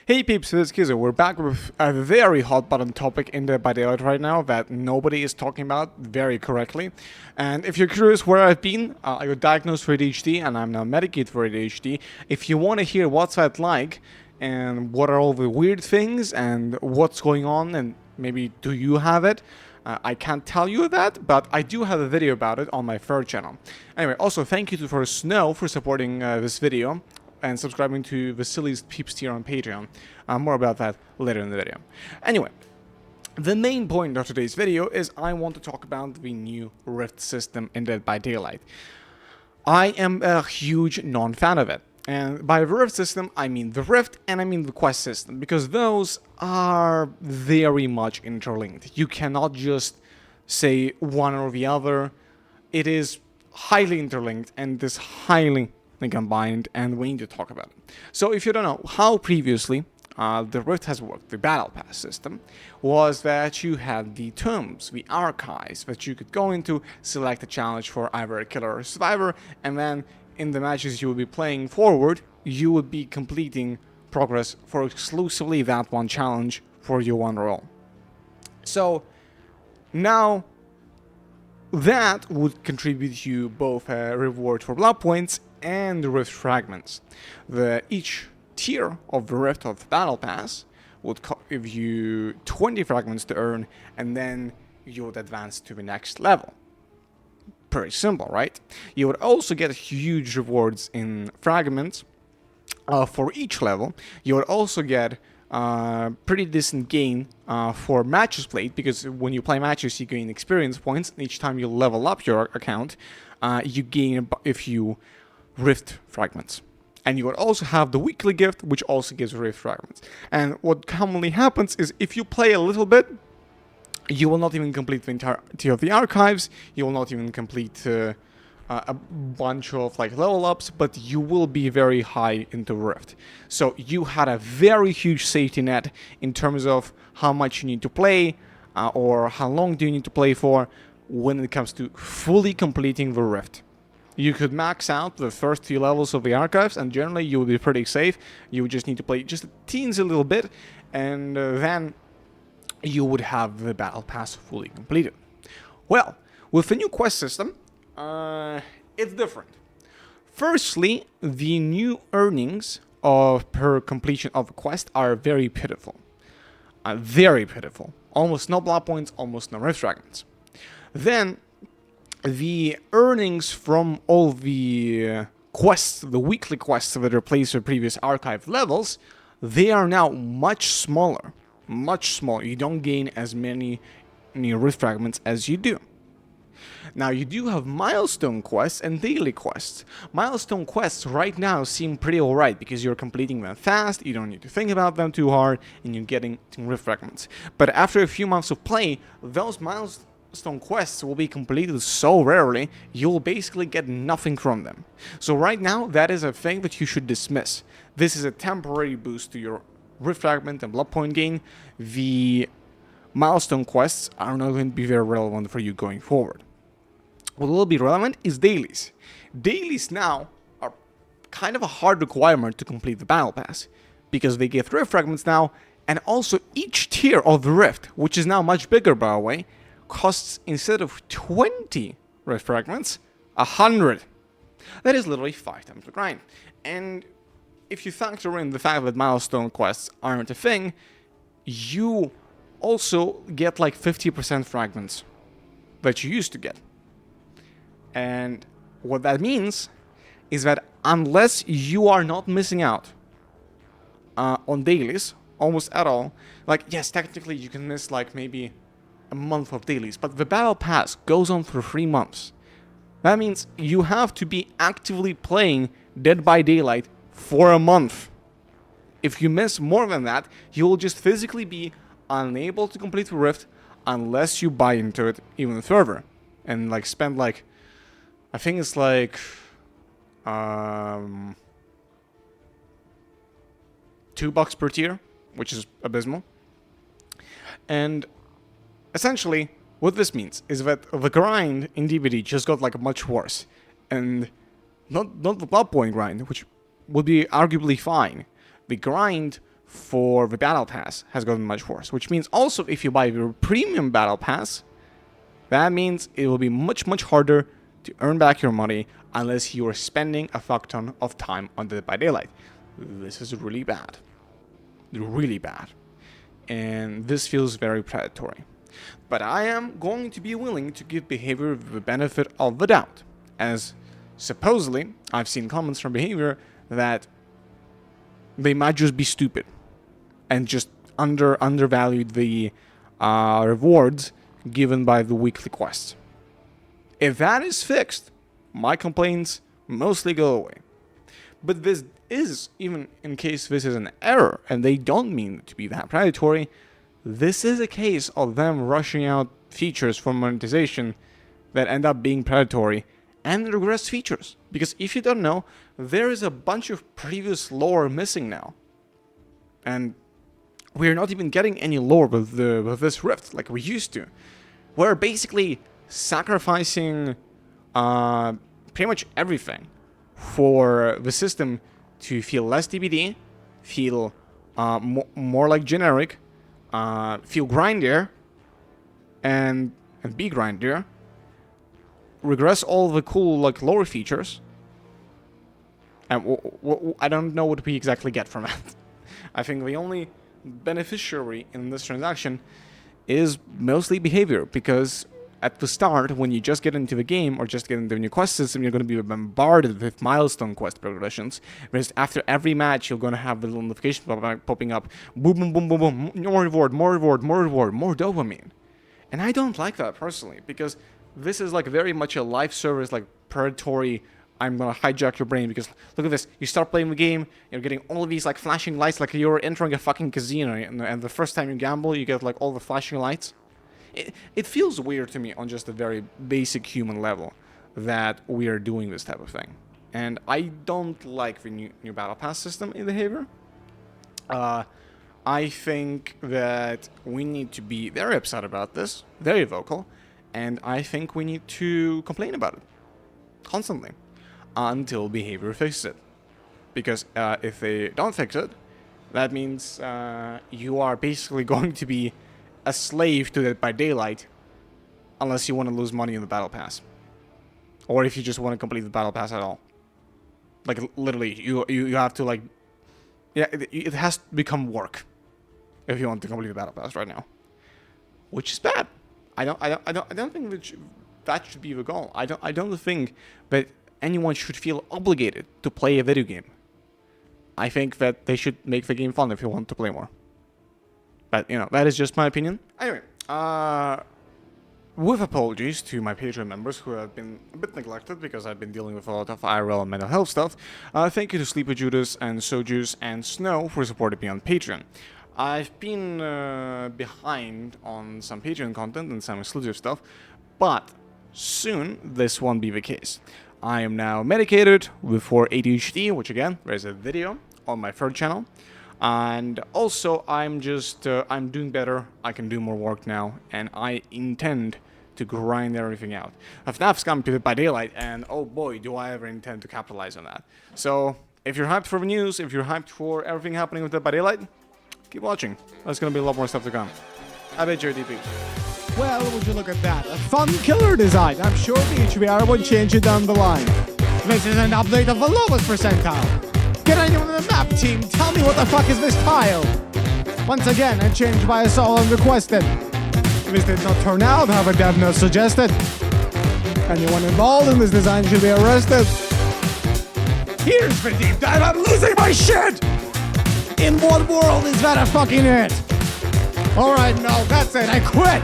Hey peeps, this is Kizo. We're back with a very hot button topic in Dead by Daylight right now that nobody is talking about very correctly. And if you're curious where I've been, I got diagnosed for ADHD and I'm now medicated for ADHD. If you want to hear what's that like and what are all the weird things and what's going on and maybe do you have it, I can't tell you that, but I do have a video about it on my third channel. Anyway, also thank you to Snow for supporting this video and subscribing to the silliest peeps tier on Patreon. More about that later in the video. Anyway, the main point of today's video is I want to talk about the new Rift system in Dead by Daylight. I am a huge non-fan of it. And by the Rift system, I mean the Rift and I mean the quest system, because those are very much interlinked. You cannot just say one or the other. It is highly interlinked and is highly combined, and we need to talk about it. So if you don't know how previously the Rift has worked, the Battle Pass system was that you had the tombs, the archives that you could go into, select a challenge for either a killer or a survivor, and then in the matches you would be playing forward, you would be completing progress for exclusively that one challenge for your one role. So now that would contribute you both a reward for blood points and Rift fragments. Each tier of the Rift of the Battle Pass would give you 20 fragments to earn, and then you would advance to the next level. Pretty simple, right? You would also get huge rewards in fragments for each level. You would also get pretty decent gain for matches played, because when you play matches you gain experience points. Each time you level up your account, you gain a few Rift fragments. And you would also have the weekly gift, which also gives Rift fragments. And what commonly happens is if you play a little bit, you will not even complete the entirety of the archives, you will not even complete a bunch of level ups, but you will be very high into Rift. So you had a very huge safety net in terms of how much you need to play, or how long do you need to play for when it comes to fully completing the Rift. You could max out the first few levels of the archives, and generally you would be pretty safe. You would just need to play just a teensy little bit, and then you would have the Battle Pass fully completed. Well, with the new quest system, it's different. Firstly, the new earnings per completion of a quest are very pitiful. Very pitiful. Almost no blood points, almost no Rift fragments. Then the earnings from all the quests, the weekly quests that replace the previous archive levels, they are now much smaller. Much smaller. You don't gain as many Rift fragments as you do. Now, you do have milestone quests and daily quests. Milestone quests right now seem pretty alright because you're completing them fast, you don't need to think about them too hard, and you're getting Rift fragments. But after a few months of play, those milestone quests will be completed so rarely, you'll basically get nothing from them. So right now, that is a thing that you should dismiss. This is a temporary boost to your Rift fragment and blood point gain. The milestone quests are not going to be very relevant for you going forward. What will be relevant is dailies. Dailies now are kind of a hard requirement to complete the Battle Pass, because they give Rift fragments now, and also each tier of the Rift, which is now much bigger by the way, costs, instead of 20 Rift fragments, 100. That is literally 5 times the grind. And if you factor in the fact that milestone quests aren't a thing, you also get 50% fragments that you used to get. And what that means is that unless you are not missing out on dailies almost at all, yes, technically you can miss maybe a month of dailies, but the Battle Pass goes on for 3 months. That means you have to be actively playing Dead by Daylight for a month. If you miss more than that, you will just physically be unable to complete the Rift unless you buy into it even further and spend I think it's $2 per tier, which is abysmal. And essentially what this means is that the grind in DBD just got much worse, and not the blood point grind, which would be arguably fine. The grind for the Battle Pass has gotten much worse, which means also if you buy the Premium Battle Pass, that means it will be much, much harder to earn back your money unless you are spending a fuck ton of time on Dead by Daylight. This is really bad. Really bad. And this feels very predatory. But I am going to be willing to give Behavior the benefit of the doubt, as supposedly I've seen comments from Behavior that they might just be stupid and just undervalued the rewards given by the weekly quests. If that is fixed, my complaints mostly go away. But this is, even in case this is an error and they don't mean to be that predatory, this is a case of them rushing out features for monetization that end up being predatory and regress features. Because if you don't know, there is a bunch of previous lore missing now. And we're not even getting any lore with this Rift like we used to. We're basically sacrificing pretty much everything for the system to feel less DBD, feel more like generic, feel Grindier, and be Grindier, regress all the cool like lore features, and I don't know what we exactly get from it. I think the only beneficiary in this transaction is mostly Behavior, because at the start, when you just get into the game or just get into the new quest system, you're going to be bombarded with milestone quest progressions. Whereas after every match, you're going to have the little notification popping up. Boom, boom, boom, boom, boom. More reward, more reward, more reward, more dopamine. And I don't like that personally, because this is like very much a life service, like predatory. I'm going to hijack your brain, because look at this. You start playing the game, you're getting all of these like flashing lights like you're entering a fucking casino. And the first time you gamble, you get like all the flashing lights. It feels weird to me on just a very basic human level that we are doing this type of thing. And I don't like the new Battle Pass system in Behavior. I think that we need to be very upset about this, very vocal, and I think we need to complain about it constantly until Behavior fixes it. Because if they don't fix it, that means you are basically going to be a slave to Dead by Daylight unless you want to lose money in the Battle Pass. Or if you just want to complete the Battle Pass at all. Like, literally, you have to, like... Yeah, it has to become work if you want to complete the Battle Pass right now. Which is bad. I don't think that should be the goal. I don't think that anyone should feel obligated to play a video game. I think that they should make the game fun if you want to play more. But, you know, that is just my opinion. Anyway, with apologies to my Patreon members who have been a bit neglected because I've been dealing with a lot of IRL and mental health stuff, thank you to Sleepy Judas and Sojuice and Snow for supporting me on Patreon. I've been behind on some Patreon content and some exclusive stuff, but soon this won't be the case. I am now medicated for ADHD, which again, there's a video on my third channel. And also, I'm doing better, I can do more work now, and I intend to grind everything out. FNAF's coming to Dead by Daylight, and oh boy, do I ever intend to capitalize on that. So, if you're hyped for the news, if you're hyped for everything happening with Dead by Daylight, keep watching. There's gonna be a lot more stuff to come. I bet you're DP. Well, would you look at that? A fun killer design. I'm sure the HBR will change it down the line. This is an update of the lowest percentile. Get anyone on the map, team. Tell me what the fuck is this tile? Once again, a change by us all unrequested. This did not turn out how the dev note suggested. Anyone involved in this design should be arrested. Here's the deep dive. I'm losing my shit! In what world is that a fucking it? Alright, no, that's it. I quit!